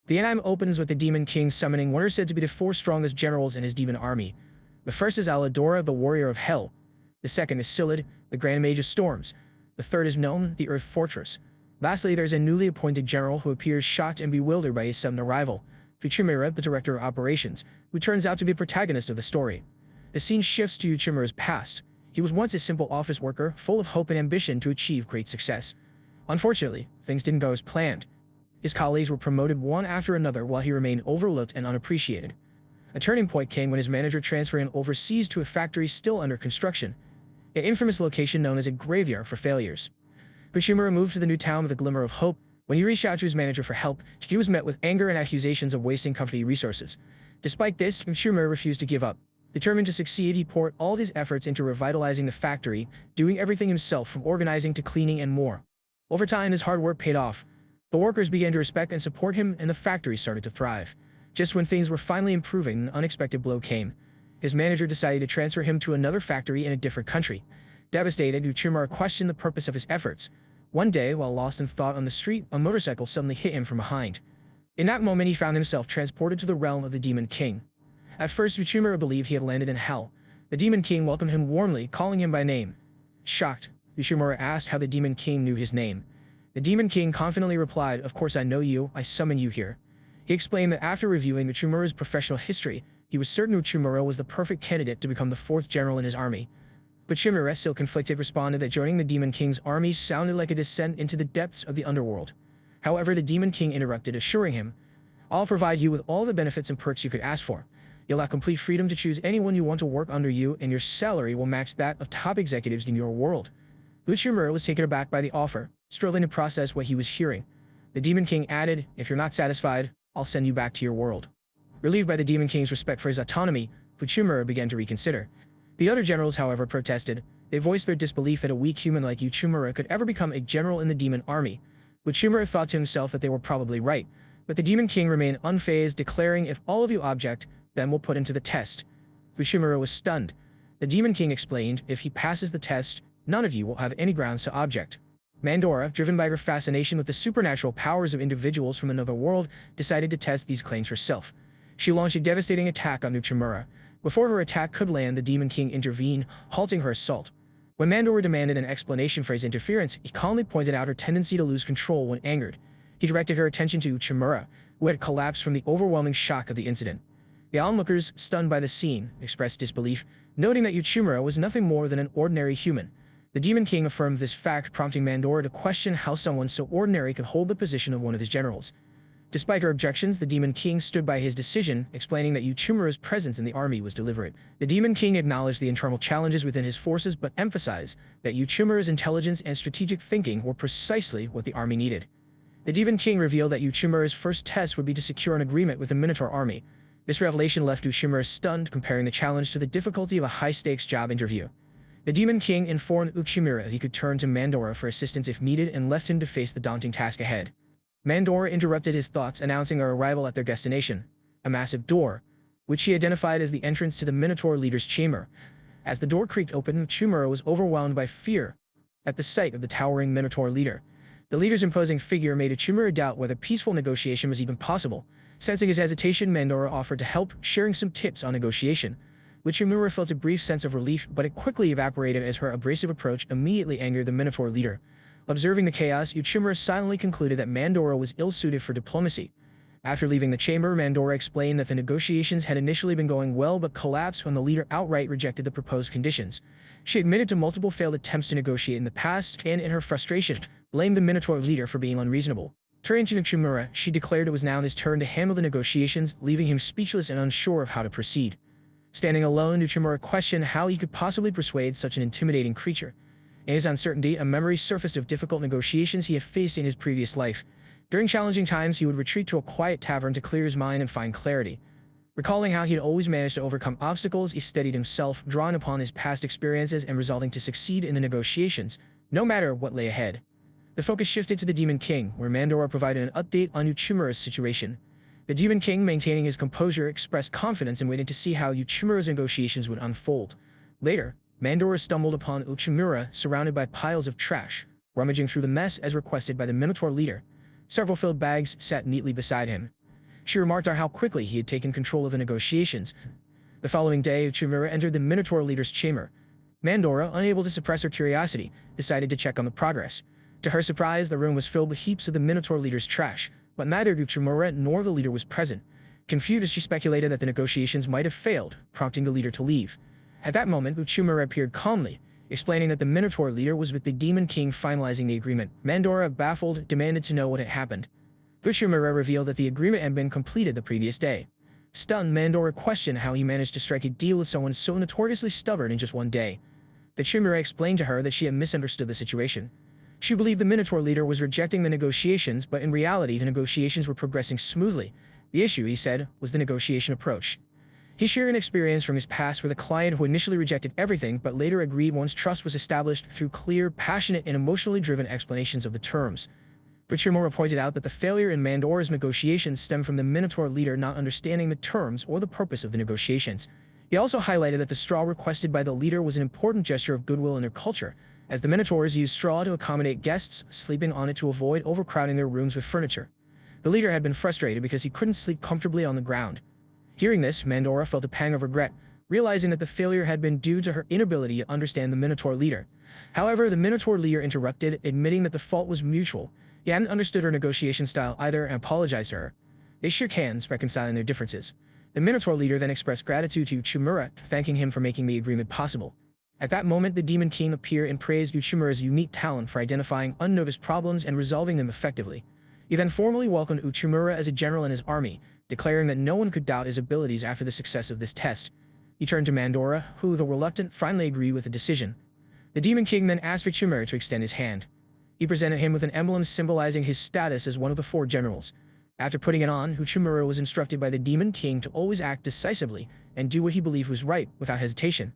The anime opens with the Demon King summoning what are said to be the four strongest generals in his demon army. The first is Aladora, the warrior of hell. The second is Scyllid, the grand mage of storms. The third is Gnome, the earth fortress. Lastly, there's a newly appointed general who appears shocked and bewildered by his sudden arrival, Uchimura, the director of operations, who turns out to be the protagonist of the story. The scene shifts to Uchimura's past. He was once a simple office worker, full of hope and ambition to achieve great success. Unfortunately, things didn't go as planned. His colleagues were promoted one after another while he remained overlooked and unappreciated. A turning point came when his manager transferred him overseas to a factory still under construction, an infamous location known as a graveyard for failures. Uchimura moved to the new town with a glimmer of hope. When he reached out to his manager for help, he was met with anger and accusations of wasting company resources. Despite this, Uchimura refused to give up. Determined to succeed, he poured all his efforts into revitalizing the factory, doing everything himself from organizing to cleaning and more. Over time, his hard work paid off. The workers began to respect and support him, and the factory started to thrive. Just when things were finally improving, an unexpected blow came. His manager decided to transfer him to another factory in a different country. Devastated, Uchimura questioned the purpose of his efforts. One day, while lost in thought on the street, a motorcycle suddenly hit him from behind. In that moment, he found himself transported to the realm of the Demon King. At first, Uchimura believed he had landed in hell. The Demon King welcomed him warmly, calling him by name. Shocked, Uchimura asked how the Demon King knew his name. The Demon King confidently replied, "Of course I know you, I summoned you here." He explained that after reviewing Uchimura's professional history, he was certain Uchimura was the perfect candidate to become the fourth general in his army. But Uchimura, still conflicted, responded that joining the Demon King's army sounded like a descent into the depths of the underworld. However, the Demon King interrupted, assuring him, "I'll provide you with all the benefits and perks you could ask for. You'll have complete freedom to choose anyone you want to work under you, and your salary will match that of top executives in your world." Uchimura was taken aback by the offer, struggling to process what he was hearing. The Demon King added, "If you're not satisfied, I'll send you back to your world." Relieved by the Demon King's respect for his autonomy, Uchimura began to reconsider. The other generals, however, protested. They voiced their disbelief that a weak human like Uchimura could ever become a general in the demon army. Uchimura thought to himself that they were probably right, but the Demon King remained unfazed, declaring, "If all of you object, then we'll put him to the test." Uchimura was stunned. The Demon King explained, "If he passes the test, none of you will have any grounds to object." Mandora, driven by her fascination with the supernatural powers of individuals from another world, decided to test these claims herself. She launched a devastating attack on Uchimura. Before her attack could land, the Demon King intervened, halting her assault. When Mandora demanded an explanation for his interference, he calmly pointed out her tendency to lose control when angered. He directed her attention to Uchimura, who had collapsed from the overwhelming shock of the incident. The onlookers, stunned by the scene, expressed disbelief, noting that Uchimura was nothing more than an ordinary human. The Demon King affirmed this fact, prompting Mandora to question how someone so ordinary could hold the position of one of his generals. Despite her objections, the Demon King stood by his decision, explaining that Uchimura's presence in the army was deliberate. The Demon King acknowledged the internal challenges within his forces, but emphasized that Uchimura's intelligence and strategic thinking were precisely what the army needed. The Demon King revealed that Uchimura's first test would be to secure an agreement with the Minotaur army. This revelation left Uchimura stunned, comparing the challenge to the difficulty of a high-stakes job interview. The Demon King informed Uchimura he could turn to Mandora for assistance if needed and left him to face the daunting task ahead. Mandora interrupted his thoughts, announcing their arrival at their destination, a massive door, which he identified as the entrance to the Minotaur leader's chamber. As the door creaked open, Uchimura was overwhelmed by fear at the sight of the towering Minotaur leader. The leader's imposing figure made Uchimura doubt whether peaceful negotiation was even possible. Sensing his hesitation, Mandora offered to help, sharing some tips on negotiation. Uchimura felt a brief sense of relief, but it quickly evaporated as her abrasive approach immediately angered the Minotaur leader. Observing the chaos, Uchimura silently concluded that Mandora was ill-suited for diplomacy. After leaving the chamber, Mandora explained that the negotiations had initially been going well but collapsed when the leader outright rejected the proposed conditions. She admitted to multiple failed attempts to negotiate in the past and, in her frustration, blamed the Minotaur leader for being unreasonable. Turning to Uchimura, she declared it was now his turn to handle the negotiations, leaving him speechless and unsure of how to proceed. Standing alone, Uchimura questioned how he could possibly persuade such an intimidating creature. In his uncertainty, a memory surfaced of difficult negotiations he had faced in his previous life. During challenging times, he would retreat to a quiet tavern to clear his mind and find clarity. Recalling how he had always managed to overcome obstacles, he steadied himself, drawing upon his past experiences and resolving to succeed in the negotiations, no matter what lay ahead. The focus shifted to the Demon King, where Mandora provided an update on Uchimura's situation. The Demon King, maintaining his composure, expressed confidence and waited to see how Uchimura's negotiations would unfold. Later, Mandora stumbled upon Uchimura surrounded by piles of trash, rummaging through the mess as requested by the Minotaur leader. Several filled bags sat neatly beside him. She remarked on how quickly he had taken control of the negotiations. The following day, Uchimura entered the Minotaur leader's chamber. Mandora, unable to suppress her curiosity, decided to check on the progress. To her surprise, the room was filled with heaps of the Minotaur leader's trash, but neither Uchimura nor the leader was present. Confused, she speculated that the negotiations might have failed, prompting the leader to leave. At that moment, Uchimura appeared calmly, explaining that the Minotaur leader was with the Demon King finalizing the agreement. Mandora, baffled, demanded to know what had happened. Uchimura revealed that the agreement had been completed the previous day. Stunned, Mandora questioned how he managed to strike a deal with someone so notoriously stubborn in just one day. Uchimura explained to her that she had misunderstood the situation. She believed the Minotaur leader was rejecting the negotiations, but in reality the negotiations were progressing smoothly. The issue, he said, was the negotiation approach. He shared an experience from his past with a client who initially rejected everything but later agreed once trust was established through clear, passionate, and emotionally driven explanations of the terms. Uchimura pointed out that the failure in Mandora's negotiations stemmed from the Minotaur leader not understanding the terms or the purpose of the negotiations. He also highlighted that the straw requested by the leader was an important gesture of goodwill in their culture, as the Minotaurs used straw to accommodate guests, sleeping on it to avoid overcrowding their rooms with furniture. The leader had been frustrated because he couldn't sleep comfortably on the ground. Hearing this, Mandora felt a pang of regret, realizing that the failure had been due to her inability to understand the Minotaur leader. However, the Minotaur leader interrupted, admitting that the fault was mutual. He hadn't understood her negotiation style either and apologized to her. They shook hands, reconciling their differences. The Minotaur leader then expressed gratitude to Uchimura, thanking him for making the agreement possible. At that moment, the Demon King appeared and praised Uchimura's unique talent for identifying unnoticed problems and resolving them effectively. He then formally welcomed Uchimura as a general in his army, declaring that no one could doubt his abilities after the success of this test. He turned to Mandora, who, though reluctant, finally agreed with the decision. The Demon King then asked Uchimura to extend his hand. He presented him with an emblem symbolizing his status as one of the 4 generals. After putting it on, Uchimura was instructed by the Demon King to always act decisively and do what he believed was right, without hesitation.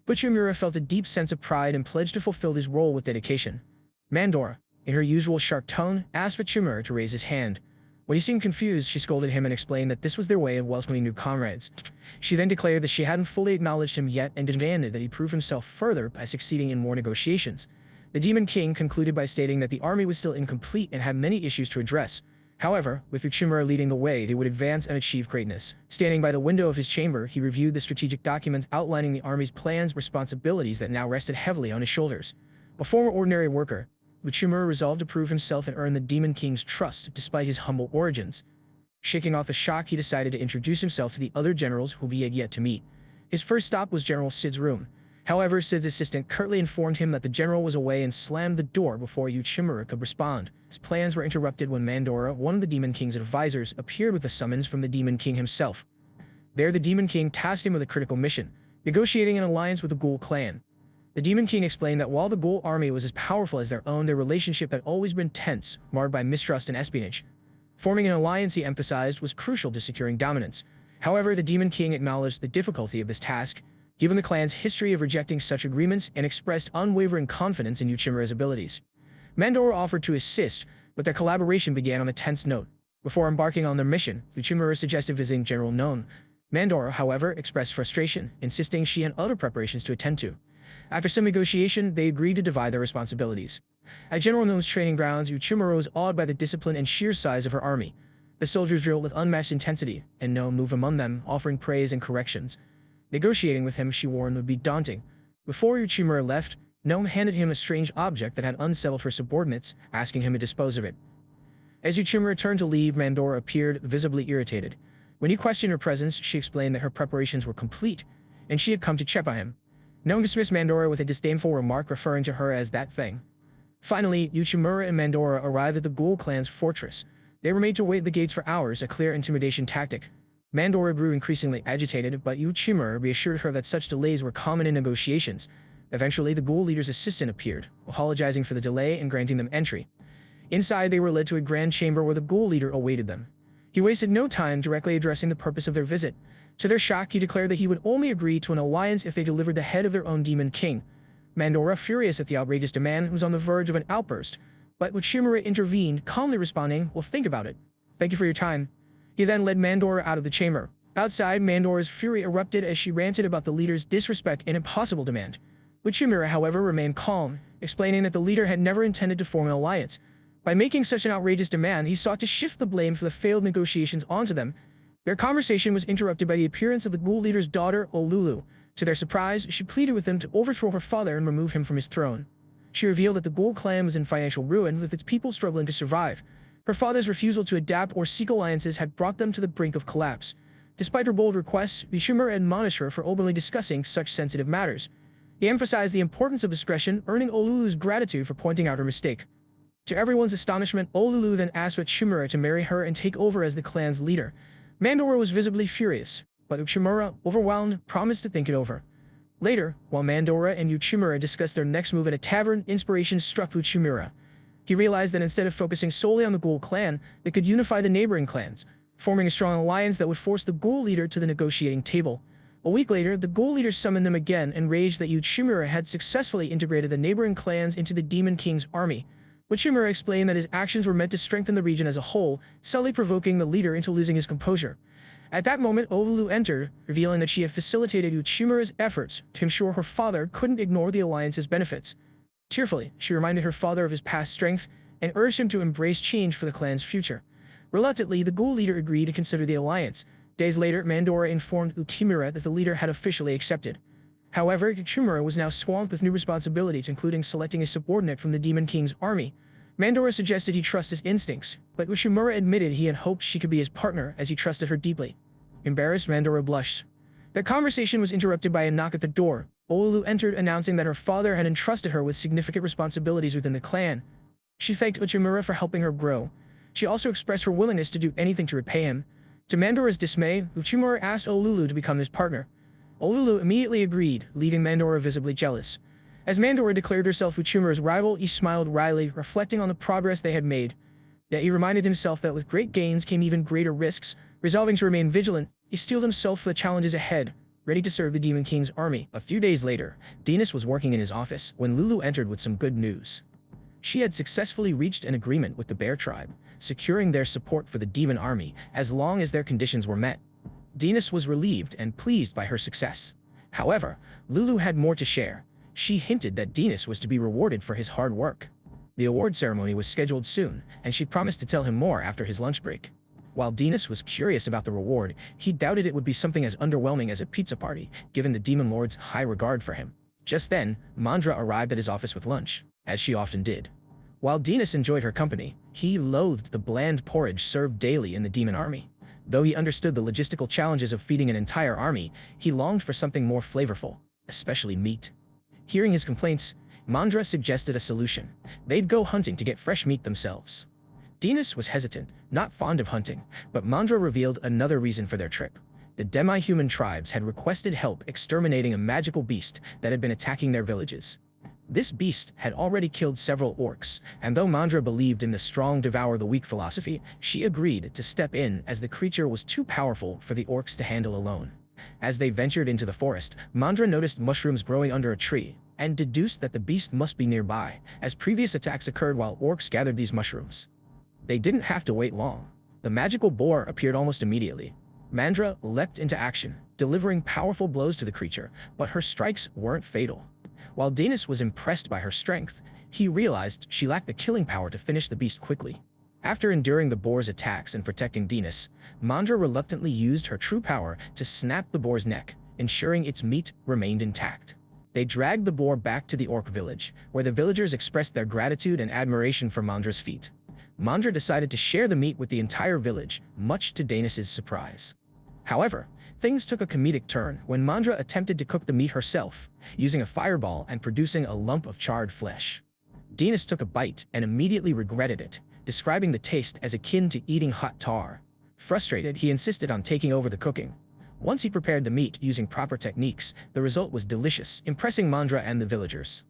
Uchimura felt a deep sense of pride and pledged to fulfill his role with dedication. Mandora, in her usual sharp tone, asked Uchimura to raise his hand. When he seemed confused, she scolded him and explained that this was their way of welcoming new comrades. She then declared that she hadn't fully acknowledged him yet and demanded that he prove himself further by succeeding in more negotiations. The Demon King concluded by stating that the army was still incomplete and had many issues to address. However, with Uchimura leading the way, they would advance and achieve greatness. Standing by the window of his chamber, he reviewed the strategic documents outlining the army's plans and responsibilities that now rested heavily on his shoulders. A former ordinary worker, Uchimura resolved to prove himself and earn the Demon King's trust despite his humble origins. Shaking off the shock, he decided to introduce himself to the other generals whom he had yet to meet. His first stop was General Sid's room. However, Sid's assistant curtly informed him that the general was away and slammed the door before Uchimura could respond. His plans were interrupted when Mandora, one of the Demon King's advisors, appeared with a summons from the Demon King himself. There, the Demon King tasked him with a critical mission, negotiating an alliance with the Ghoul clan. The Demon King explained that while the Ghoul army was as powerful as their own, their relationship had always been tense, marred by mistrust and espionage. Forming an alliance, he emphasized, was crucial to securing dominance. However, the Demon King acknowledged the difficulty of this task, given the clan's history of rejecting such agreements, and expressed unwavering confidence in Uchimura's abilities. Mandora offered to assist, but their collaboration began on a tense note. Before embarking on their mission, Uchimura suggested visiting General None. Mandora, however, expressed frustration, insisting she had other preparations to attend to. After some negotiation, they agreed to divide their responsibilities. At General None's training grounds, Uchimura was awed by the discipline and sheer size of her army. The soldiers drilled with unmatched intensity, and None moved among them, offering praise and corrections. Negotiating with him, she warned, would be daunting. Before Uchimura left, None handed him a strange object that had unsettled her subordinates, asking him to dispose of it. As Uchimura turned to leave, Mandora appeared, visibly irritated. When he questioned her presence, she explained that her preparations were complete, and she had come to check on him. None dismissed Mandora with a disdainful remark, referring to her as that thing. Finally, Uchimura and Mandora arrived at the Ghoul clan's fortress. They were made to wait at the gates for hours, a clear intimidation tactic. Mandora grew increasingly agitated, but Uchimura reassured her that such delays were common in negotiations. Eventually, the Ghoul leader's assistant appeared, apologizing for the delay and granting them entry. Inside, they were led to a grand chamber where the Ghoul leader awaited them. He wasted no time directly addressing the purpose of their visit. To their shock, he declared that he would only agree to an alliance if they delivered the head of their own Demon King. Mandora, furious at the outrageous demand, was on the verge of an outburst, but Uchimura intervened, calmly responding, "Well, think about it. Thank you for your time." He then led Mandora out of the chamber. Outside, Mandora's fury erupted as she ranted about the leader's disrespect and impossible demand. Uchimura, however, remained calm, explaining that the leader had never intended to form an alliance. By making such an outrageous demand, he sought to shift the blame for the failed negotiations onto them. Their conversation was interrupted by the appearance of the ghoul leader's daughter, Olulu. To their surprise, she pleaded with them to overthrow her father and remove him from his throne. She revealed that the ghoul clan was in financial ruin, with its people struggling to survive. Her father's refusal to adapt or seek alliances had brought them to the brink of collapse. Despite her bold requests, Bishimura admonished her for openly discussing such sensitive matters. He emphasized the importance of discretion, earning Olulu's gratitude for pointing out her mistake. To everyone's astonishment, Olulu then asked Uchimura to marry her and take over as the clan's leader. Mandora was visibly furious, but Uchimura, overwhelmed, promised to think it over. Later, while Mandora and Uchimura discussed their next move at a tavern, inspiration struck Uchimura. He realized that instead of focusing solely on the Ghoul clan, they could unify the neighboring clans, forming a strong alliance that would force the Ghoul leader to the negotiating table. A week later, the Ghoul leader summoned them again, enraged that Uchimura had successfully integrated the neighboring clans into the Demon King's army. Uchimura explained that his actions were meant to strengthen the region as a whole, subtly provoking the leader into losing his composure. At that moment, Olulu entered, revealing that she had facilitated Uchimura's efforts to ensure her father couldn't ignore the alliance's benefits. Tearfully, she reminded her father of his past strength and urged him to embrace change for the clan's future. Reluctantly, the Ghoul leader agreed to consider the alliance. Days later, Mandora informed Uchimura that the leader had officially accepted. However, Uchimura was now swamped with new responsibilities, including selecting a subordinate from the Demon King's army. Mandora suggested he trust his instincts, but Uchimura admitted he had hoped she could be his partner as he trusted her deeply. Embarrassed, Mandora blushed. Their conversation was interrupted by a knock at the door. Olulu entered, announcing that her father had entrusted her with significant responsibilities within the clan. She thanked Uchimura for helping her grow. She also expressed her willingness to do anything to repay him. To Mandora's dismay, Uchimura asked Olulu to become his partner. Olulu immediately agreed, leaving Mandora visibly jealous. As Mandora declared herself Uchimura's rival, he smiled wryly, reflecting on the progress they had made. Yet he reminded himself that with great gains came even greater risks. Resolving to remain vigilant, he steeled himself for the challenges ahead, ready to serve the Demon King's army. A few days later, Dinas was working in his office when Lulu entered with some good news. She had successfully reached an agreement with the Bear tribe, securing their support for the demon army as long as their conditions were met. Dinas was relieved and pleased by her success. However, Lulu had more to share. She hinted that Dinas was to be rewarded for his hard work. The award ceremony was scheduled soon, and she promised to tell him more after his lunch break. While Dinas was curious about the reward, he doubted it would be something as underwhelming as a pizza party, given the Demon Lord's high regard for him. Just then, Mandra arrived at his office with lunch, as she often did. While Dinas enjoyed her company, he loathed the bland porridge served daily in the demon army. Though he understood the logistical challenges of feeding an entire army, he longed for something more flavorful, especially meat. Hearing his complaints, Mandra suggested a solution. They'd go hunting to get fresh meat themselves. Dinas was hesitant, not fond of hunting, but Mandra revealed another reason for their trip. The demi-human tribes had requested help exterminating a magical beast that had been attacking their villages. This beast had already killed several orcs, and though Mandra believed in the strong devour the weak philosophy, she agreed to step in as the creature was too powerful for the orcs to handle alone. As they ventured into the forest, Mandra noticed mushrooms growing under a tree, and deduced that the beast must be nearby, as previous attacks occurred while orcs gathered these mushrooms. They didn't have to wait long. The magical boar appeared almost immediately. Mandra leapt into action, delivering powerful blows to the creature, but her strikes weren't fatal. While Dinas was impressed by her strength, he realized she lacked the killing power to finish the beast quickly. After enduring the boar's attacks and protecting Dinas, Mandra reluctantly used her true power to snap the boar's neck, ensuring its meat remained intact. They dragged the boar back to the orc village, where the villagers expressed their gratitude and admiration for Mandra's feat. Mandra decided to share the meat with the entire village, much to Danis's surprise. However, things took a comedic turn when Mandra attempted to cook the meat herself, using a fireball and producing a lump of charred flesh. Dinas took a bite and immediately regretted it, describing the taste as akin to eating hot tar. Frustrated, he insisted on taking over the cooking. Once he prepared the meat using proper techniques, the result was delicious, impressing Mandra and the villagers.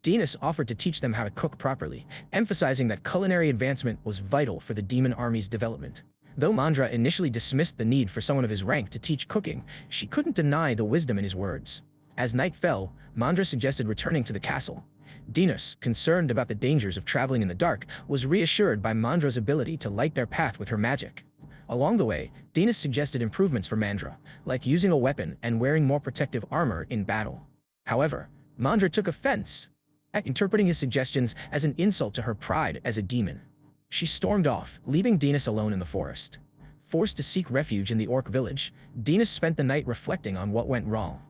Dinas offered to teach them how to cook properly, emphasizing that culinary advancement was vital for the demon army's development. Though Mandra initially dismissed the need for someone of his rank to teach cooking, she couldn't deny the wisdom in his words. As night fell, Mandra suggested returning to the castle. Dinas, concerned about the dangers of traveling in the dark, was reassured by Mandra's ability to light their path with her magic. Along the way, Dinas suggested improvements for Mandra, like using a weapon and wearing more protective armor in battle. However, Mandra took offense at interpreting his suggestions as an insult to her pride as a demon. She stormed off, leaving Dinas alone in the forest. Forced to seek refuge in the orc village, Dinas spent the night reflecting on what went wrong.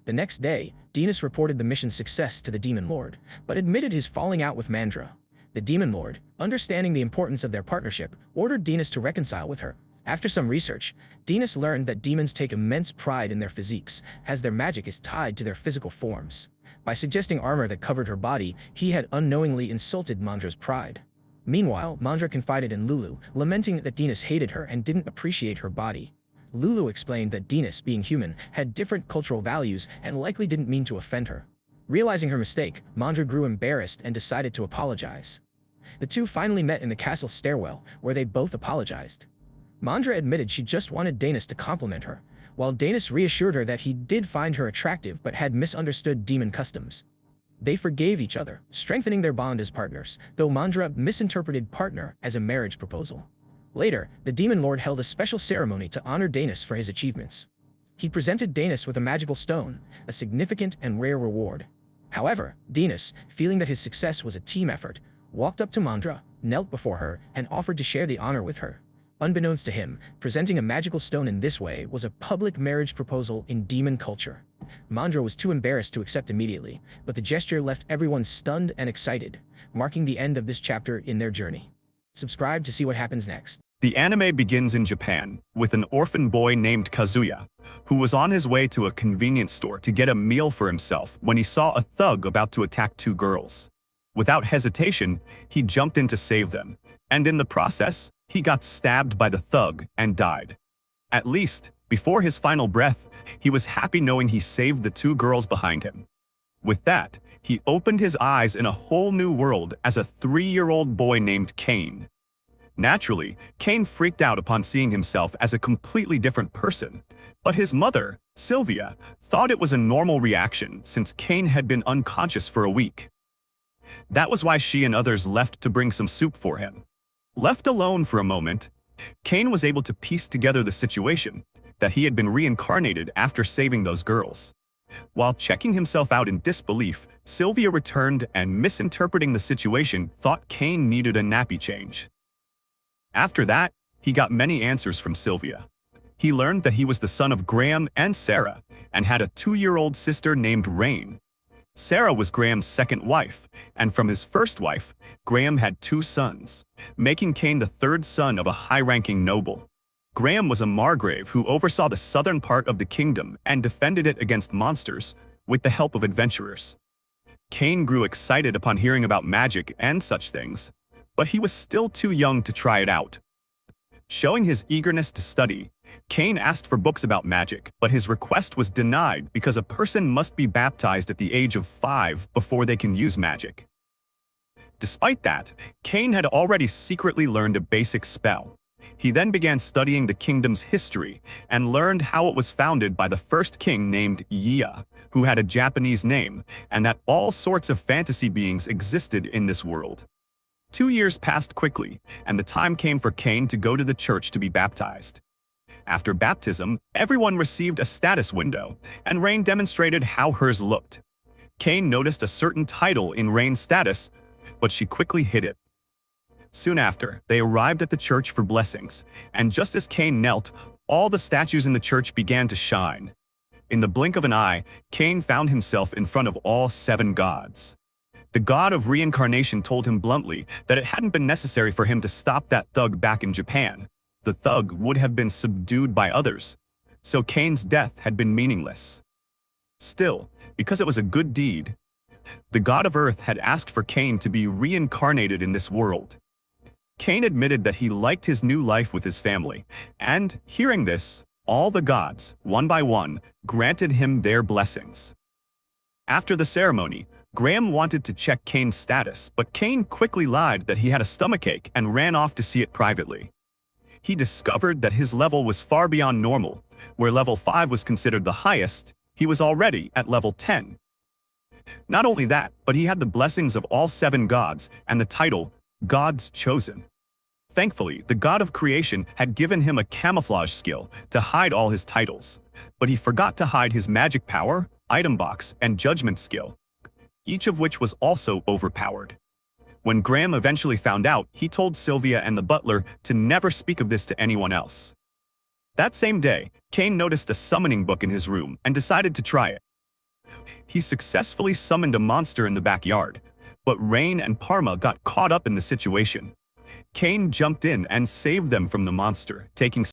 The next day, Dinas reported the mission's success to the Demon Lord, but admitted his falling out with Mandra. The Demon Lord, understanding the importance of their partnership, ordered Dinas to reconcile with her. After some research, Dinas learned that demons take immense pride in their physiques, as their magic is tied to their physical forms. By suggesting armor that covered her body, he had unknowingly insulted Mandra's pride. Meanwhile, Mandra confided in Lulu, lamenting that Dinas hated her and didn't appreciate her body. Lulu explained that Dinas, being human, had different cultural values and likely didn't mean to offend her. Realizing her mistake, Mandra grew embarrassed and decided to apologize. The two finally met in the castle stairwell, where they both apologized. Mandra admitted she just wanted Dinas to compliment her, while Dinas reassured her that he did find her attractive but had misunderstood demon customs. They forgave each other, strengthening their bond as partners, though Mandra misinterpreted partner as a marriage proposal. Later, the Demon Lord held a special ceremony to honor Dinas for his achievements. He presented Dinas with a magical stone, a significant and rare reward. However, Dinas, feeling that his success was a team effort, walked up to Mandra, knelt before her, and offered to share the honor with her. Unbeknownst to him, presenting a magical stone in this way was a public marriage proposal in demon culture. Mandra was too embarrassed to accept immediately, but the gesture left everyone stunned and excited, marking the end of this chapter in their journey. Subscribe to see what happens next. The anime begins in Japan, with an orphan boy named Kazuya, who was on his way to a convenience store to get a meal for himself when he saw a thug about to attack two girls. Without hesitation, he jumped in to save them, and in the process, he got stabbed by the thug and died. At least, before his final breath, he was happy knowing he saved the two girls behind him. With that, he opened his eyes in a whole new world as a 3-year-old boy named Kane. Naturally, Kane freaked out upon seeing himself as a completely different person, but his mother, Sylvia, thought it was a normal reaction since Kane had been unconscious for a week. That was why she and others left to bring some soup for him. Left alone for a moment, Kane was able to piece together the situation, that he had been reincarnated after saving those girls. While checking himself out in disbelief, Sylvia returned and, misinterpreting the situation, thought Kane needed a nappy change. After that, he got many answers from Sylvia. He learned that he was the son of Graham and Sarah, and had a 2-year-old sister named Rain. Sarah was Graham's second wife, and from his first wife, Graham had 2 sons, making Kane the 3rd son of a high-ranking noble. Graham was a margrave who oversaw the southern part of the kingdom and defended it against monsters with the help of adventurers. Kane grew excited upon hearing about magic and such things, but he was still too young to try it out. Showing his eagerness to study, Kane asked for books about magic, but his request was denied because a person must be baptized at the age of 5 before they can use magic. Despite that, Kane had already secretly learned a basic spell. He then began studying the kingdom's history and learned how it was founded by the first king named Iya, who had a Japanese name, and that all sorts of fantasy beings existed in this world. 2 years passed quickly, and the time came for Kane to go to the church to be baptized. After baptism, everyone received a status window, and Rain demonstrated how hers looked. Kane noticed a certain title in Rain's status, but she quickly hid it. Soon after, they arrived at the church for blessings, and just as Kane knelt, all the statues in the church began to shine. In the blink of an eye, Kane found himself in front of all 7 gods. The god of reincarnation told him bluntly that it hadn't been necessary for him to stop that thug back in Japan. The thug would have been subdued by others, so Kane's death had been meaningless. Still, because it was a good deed, the god of earth had asked for Kane to be reincarnated in this world. Kane admitted that he liked his new life with his family, and, hearing this, all the gods, one by one, granted him their blessings. After the ceremony, Graham wanted to check Kane's status, but Kane quickly lied that he had a stomachache and ran off to see it privately. He discovered that his level was far beyond normal. Where level 5 was considered the highest, he was already at level 10. Not only that, but he had the blessings of all 7 gods and the title, God's Chosen. Thankfully, the god of creation had given him a camouflage skill to hide all his titles, but he forgot to hide his magic power, item box, and judgment skill, each of which was also overpowered. When Graham eventually found out, he told Sylvia and the butler to never speak of this to anyone else. That same day, Kane noticed a summoning book in his room and decided to try it. He successfully summoned a monster in the backyard, but Rain and Parma got caught up in the situation. Kane jumped in and saved them from the monster, taking